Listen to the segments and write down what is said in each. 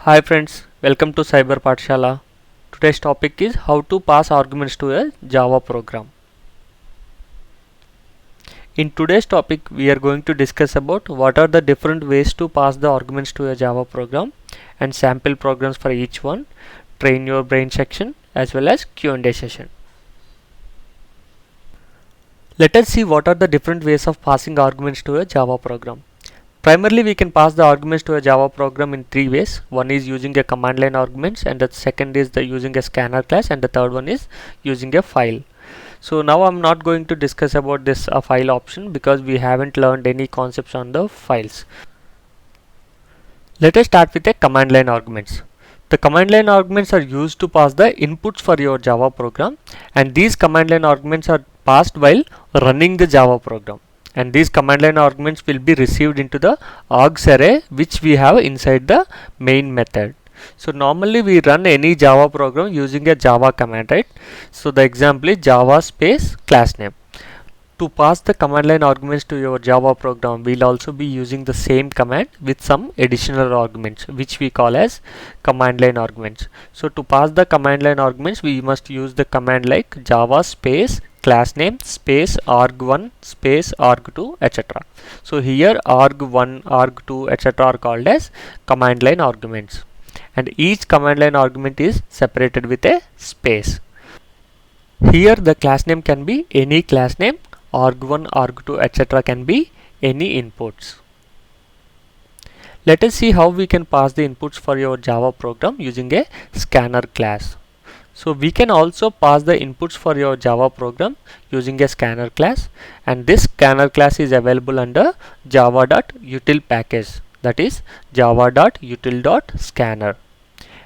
Hi friends, welcome to Cyber Pathshala. Today's topic is how to pass arguments to a Java program. In today's topic, we are going to discuss about what are the different ways to pass the arguments to a Java program and sample programs for each one, train your brain section as well as Q&A session. Let us see what are the different ways of passing arguments to a Java program. Primarily, we can pass the arguments to a Java program in three ways. One is using a command line arguments, and the second is using a scanner class, and the third one is using a file. So now I'm not going to discuss about this file option because we haven't learned any concepts on the files. Let us start with a command line arguments. The command line arguments are used to pass the inputs for your Java program, and these command line arguments are passed while running the Java program. And these command line arguments will be received into the args array which we have inside the main method. So normally we run any Java program using a Java command, right? So the example is Java space class name. To pass the command line arguments to your Java program, we'll also be using the same command with some additional arguments which we call as command line arguments. So to pass the command line arguments, we must use the command like Java space class name space arg1 space arg2 etc. So here arg1, arg2 etc. are called as command line arguments, and each command line argument is separated with a space. Here the class name can be any class name, arg1, arg2 etc. can be any inputs. Let us see how we can pass the inputs for your Java program using a scanner class. So we can also pass the inputs for your Java program using a scanner class, and this scanner class is available under java.util package, that is java.util.scanner.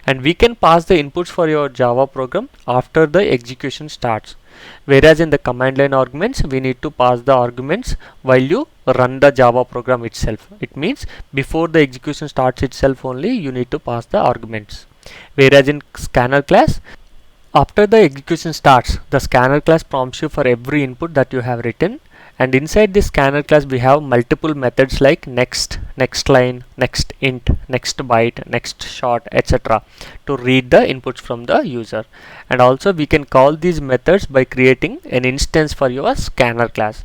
And we can pass the inputs for your Java program after the execution starts, whereas in the command line arguments we need to pass the arguments while you run the Java program itself. It means before the execution starts itself only you need to pass the arguments, whereas in scanner class, after the execution starts, the scanner class prompts you for every input that you have written, and inside this scanner class we have multiple methods like next, next line, next int, next byte, next short etc. to read the inputs from the user. And also we can call these methods by creating an instance for your scanner class.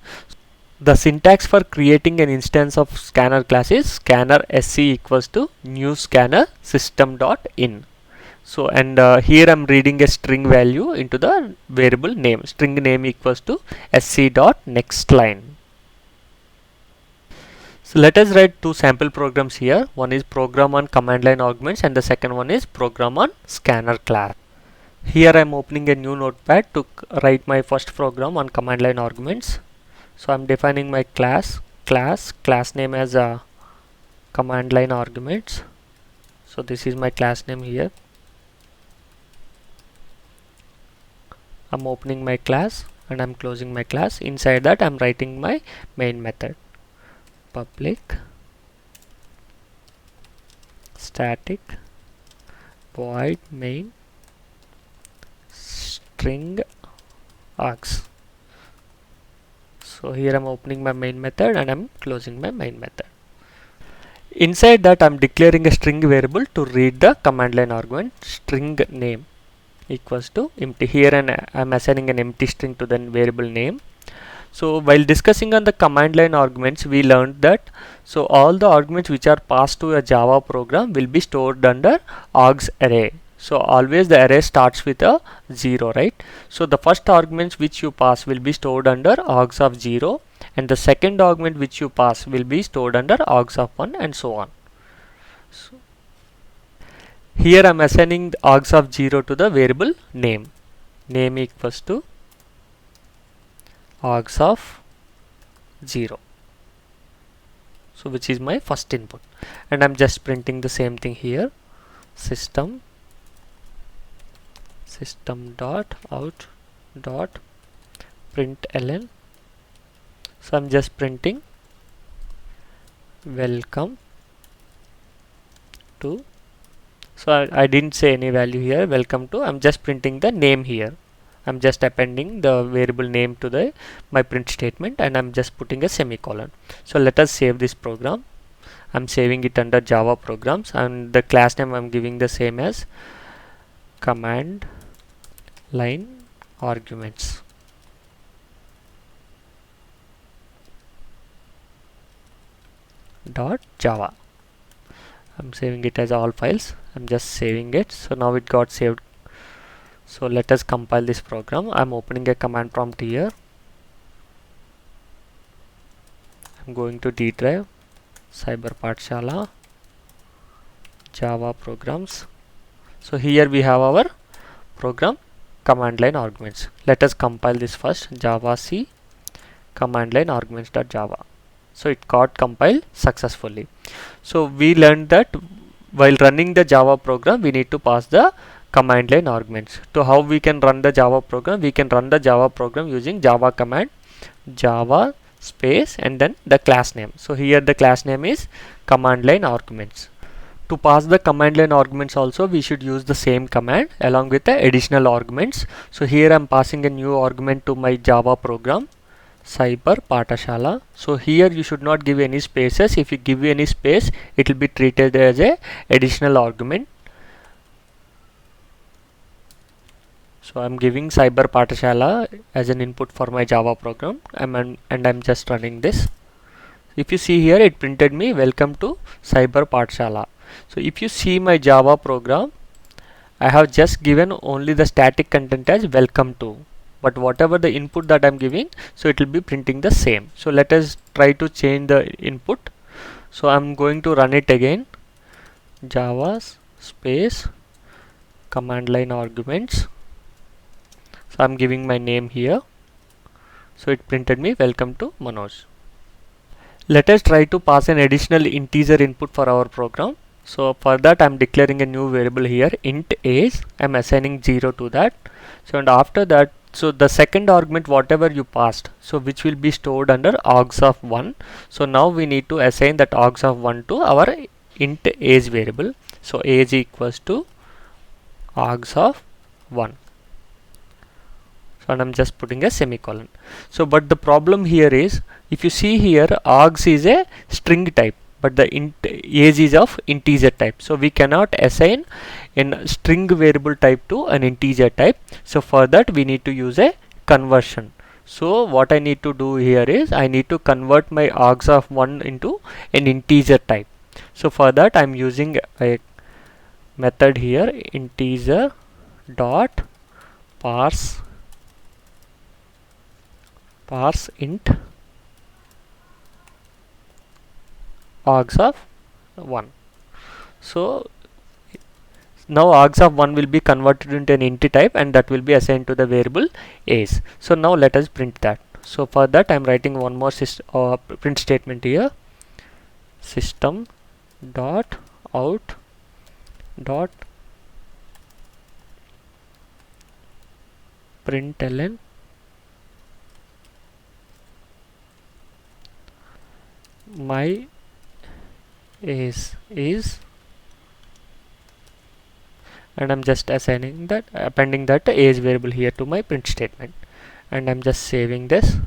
The syntax for creating an instance of scanner class is scanner sc equals to new scanner system.in. So and here I'm reading a string value into the variable name. String name equals to sc.nextLine. So let us write two sample programs here. One is program on command line arguments and the second one is program on scanner class. Here I'm opening a new notepad to write my first program on command line arguments. So I'm defining my class name as a command line arguments. So this is my class name here. I'm opening my class and I'm closing my class. Inside that I'm writing my main method, public static void main string args. So here I'm opening my main method and I'm closing my main method. Inside that I'm declaring a string variable to read the command line argument, string name equals to empty. Here and I'm assigning an empty string to the variable name. So while discussing on the command line arguments, we learned that so all the arguments which are passed to a Java program will be stored under args array. So always the array starts with a 0, right? So the first arguments which you pass will be stored under args of 0, and the second argument which you pass will be stored under args of 1, and so on. So here I am assigning the args of 0 to the variable name. Name equals to args of 0. So which is my first input, and I am just printing the same thing here. System dot out dot println. So I am just printing welcome to. So I didn't say any value here, welcome to. I'm just printing the name here. I'm just appending the variable name to my print statement, and I'm just putting a semicolon. So let us save this program. I'm saving it under Java programs, and the class name I'm giving the same as command line arguments. .java. I'm saving it as all files. I'm just saving it. So now it got saved. So let us compile this program. I'm opening a command prompt here. I'm going to D drive, Cyber Pathshala, Java programs. So here we have our program command line arguments. Let us compile this first. Java C command line arguments.java. So it got compiled successfully. So we learned that while running the Java program, we need to pass the command line arguments. So how we can run the Java program? We can run the Java program using Java command, Java space, and then the class name. So here the class name is command line arguments. To pass the command line arguments also, we should use the same command along with the additional arguments. So here I'm passing a new argument to my Java program, Cyber Pathshala. So here you should not give any spaces. If you give any space, it will be treated as a additional argument. So I'm giving Cyber Pathshala as an input for my Java program, and I'm just running this. If you see here, it printed me welcome to Cyber Pathshala. So if you see my Java program, I have just given only the static content as welcome to, but whatever the input that I'm giving, so it will be printing the same. So let us try to change the input. So I'm going to run it again, Java space command line arguments. So I'm giving my name here. So it printed me welcome to Manoj. Let us try to pass an additional integer input for our program. So for that I'm declaring a new variable here, int age. I'm assigning 0 to that. So and after that, so the second argument whatever you passed, so which will be stored under args of 1. So now we need to assign that args of 1 to our int age variable. So age equals to args of 1. So and I'm just putting a semicolon. So but the problem here is, if you see here, args is a string type, but the age is of integer type. So we cannot assign a string variable type to an integer type. So for that we need to use a conversion. So what I need to do here is, I need to convert my args of 1 into an integer type. So for that I'm using a method here, integer dot parse int args of 1. So now args of 1 will be converted into an int type, and that will be assigned to the variable age. So now let us print that. So for that I'm writing one more print statement here, system dot out dot println my age is, and I'm just assigning that, appending that age variable here to my print statement, and I'm just saving this.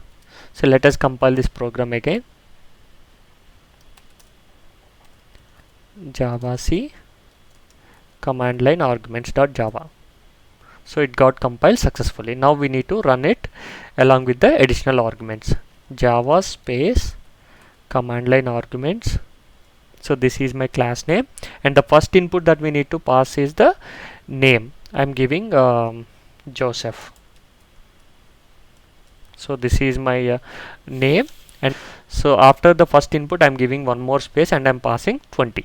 So let us compile this program again, Java C command line arguments.java. So it got compiled successfully. Now we need to run it along with the additional arguments, Java space command line arguments. So this is my class name, and the first input that we need to pass is the name. I'm giving Joseph. So this is my name, and so after the first input I'm giving one more space and I'm passing 20.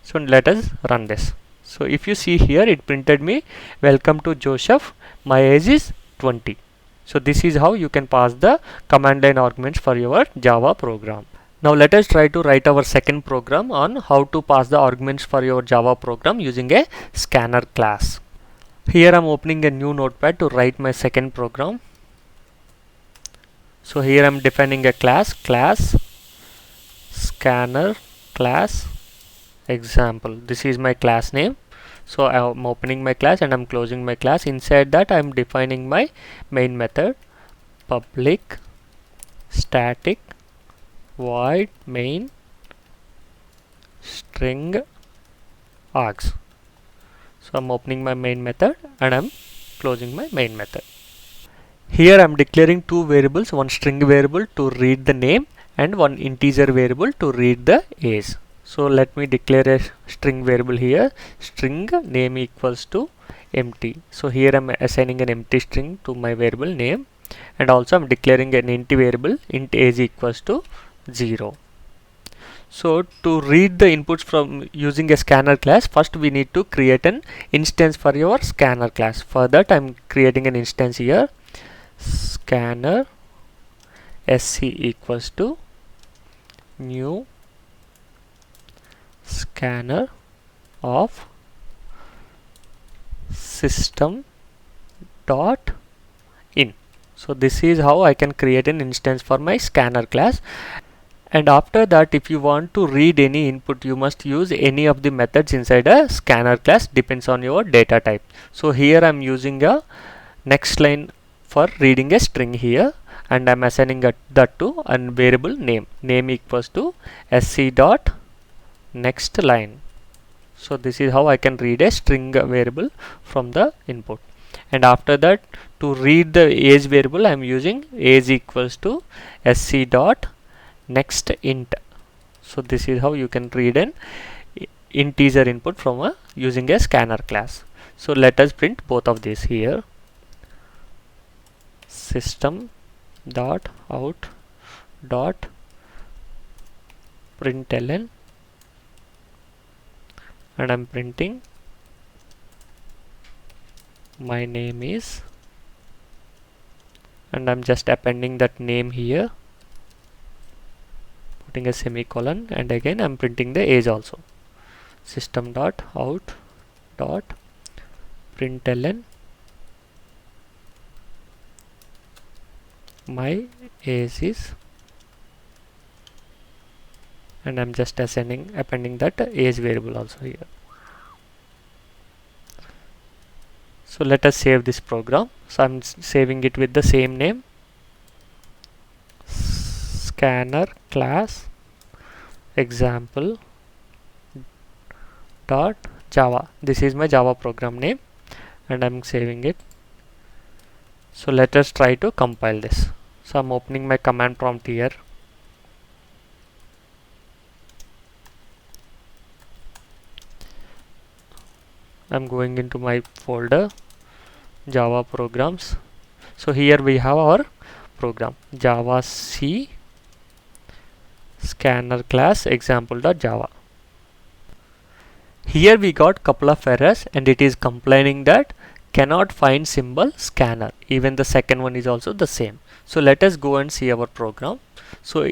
So let us run this. So if you see here, it printed me welcome to Joseph, my age is 20. So this is how you can pass the command line arguments for your Java program. Now let us try to write our second program on how to pass the arguments for your Java program using a scanner class. Here I'm opening a new notepad to write my second program. So here I'm defining a class scanner class example. This is my class name. So I'm opening my class and I'm closing my class. Inside that I'm defining my main method, public static void main string args. So I'm opening my main method and I'm closing my main method. Here I'm declaring two variables, one string variable to read the name and one integer variable to read the age. So let me declare a string variable here, string name equals to empty. So here I'm assigning an empty string to my variable name, and also I'm declaring an int variable, int age equals to 0. So to read the inputs from using a scanner class, first we need to create an instance for your scanner class. For that I'm creating an instance here, scanner sc equals to new scanner of system dot in. So this is how I can create an instance for my scanner class. And after that, if you want to read any input, you must use any of the methods inside a scanner class, depends on your data type. So here I'm using a next line for reading a string here, and I'm assigning that to a variable name equals to sc dot next line. So this is how I can read a string variable from the input. And after that, to read the age variable, I'm using age equals to sc dot next int. So this is how you can read an integer input from using a scanner class. So let us print both of these here, system dot out dot println, and I'm printing my name is, and I'm just appending that name here, putting a semicolon, and again I'm printing the age also, system dot out dot println my age is, and I'm just appending that age variable also here. So let us save this program. So I'm saving it with the same name, scanner class example dot java. This is my Java program name, and I'm saving it. So let us try to compile this. So I'm opening my command prompt here. I'm going into my folder Java programs. So here we have our program, Java C scanner class example.java. Here we got couple of errors, and it is complaining that cannot find symbol scanner. Even the second one is also the same. So let us go and see our program. So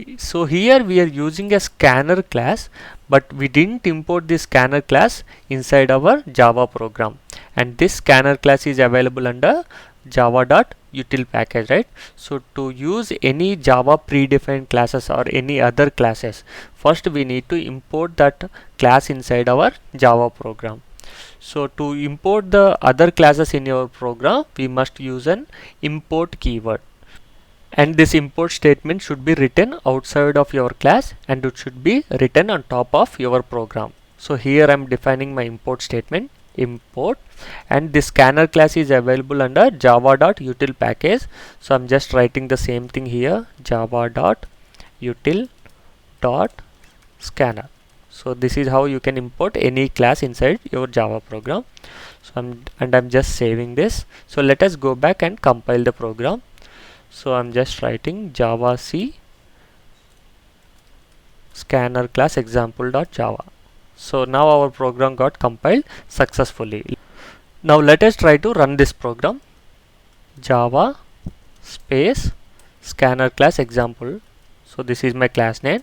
here we are using a scanner class, but we didn't import this scanner class inside our Java program, and this scanner class is available under java.util package, right? So to use any Java predefined classes or any other classes, first we need to import that class inside our Java program. So to import the other classes in your program, we must use an import keyword, and this import statement should be written outside of your class, and it should be written on top of your program. So here I'm defining my import statement, import, and this scanner class is available under java.util package. So I'm just writing the same thing here, java.util.scanner. So this is how you can import any class inside your Java program. So I'm just saving this. So let us go back and compile the program. So I'm just writing Java C scanner class example.java. So now our program got compiled successfully. Now let us try to run this program, Java space scanner class example. So this is my class name,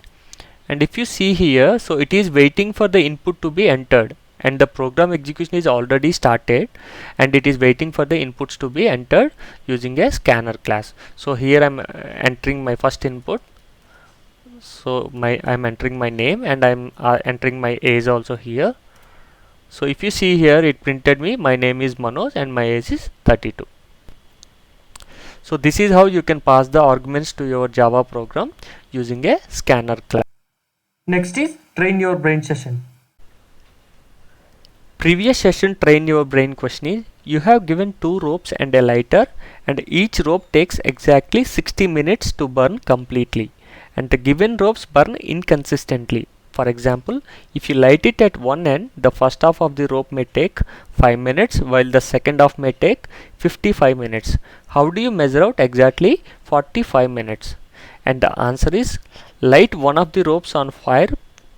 and if you see here, so it is waiting for the input to be entered, and the program execution is already started, and it is waiting for the inputs to be entered using a scanner class. So here I'm entering my first input. So I'm entering my name, and I'm entering my age also here. So if you see here, it printed me my name is Manoj and my age is 32. So this is how you can pass the arguments to your Java program using a scanner class. Next is Train Your Brain session. Previous session train your brain question is, you have given 2 ropes and a lighter, and each rope takes exactly 60 minutes to burn completely, and the given ropes burn inconsistently. For example, if you light it at one end, the first half of the rope may take 5 minutes while the second half may take 55 minutes. How do you measure out exactly 45 minutes? And the answer is, light one of the ropes on fire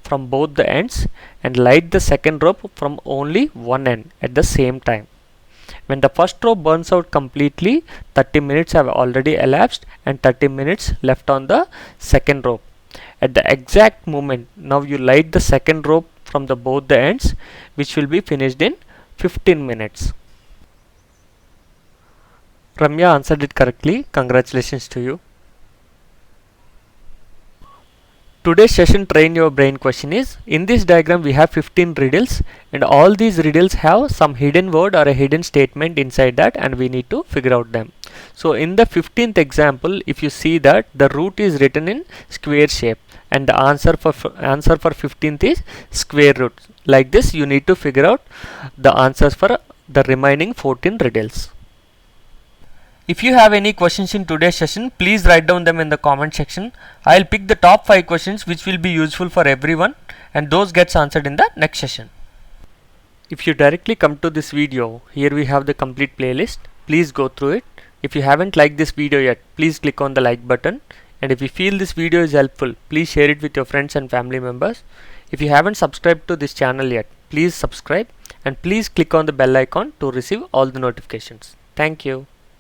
from both the ends and light the second rope from only one end at the same time. When the first rope burns out completely, 30 minutes have already elapsed and 30 minutes left on the second rope. At the exact moment, now you light the second rope from both the ends, which will be finished in 15 minutes. Ramya answered it correctly. Congratulations to you. Today's session train your brain question is, in this diagram we have 15 riddles, and all these riddles have some hidden word or a hidden statement inside that, and we need to figure out them. So in the 15th example, if you see that the root is written in square shape and the answer for 15th is square root. Like this you need to figure out the answers for the remaining 14 riddles. If you have any questions in today's session, please write down them in the comment section. I'll pick the top 5 questions which will be useful for everyone, and those gets answered in the next session. If you directly come to this video, here we have the complete playlist. Please go through it. If you haven't liked this video yet, please click on the like button. And if you feel this video is helpful, please share it with your friends and family members. If you haven't subscribed to this channel yet, please subscribe and please click on the bell icon to receive all the notifications. Thank you.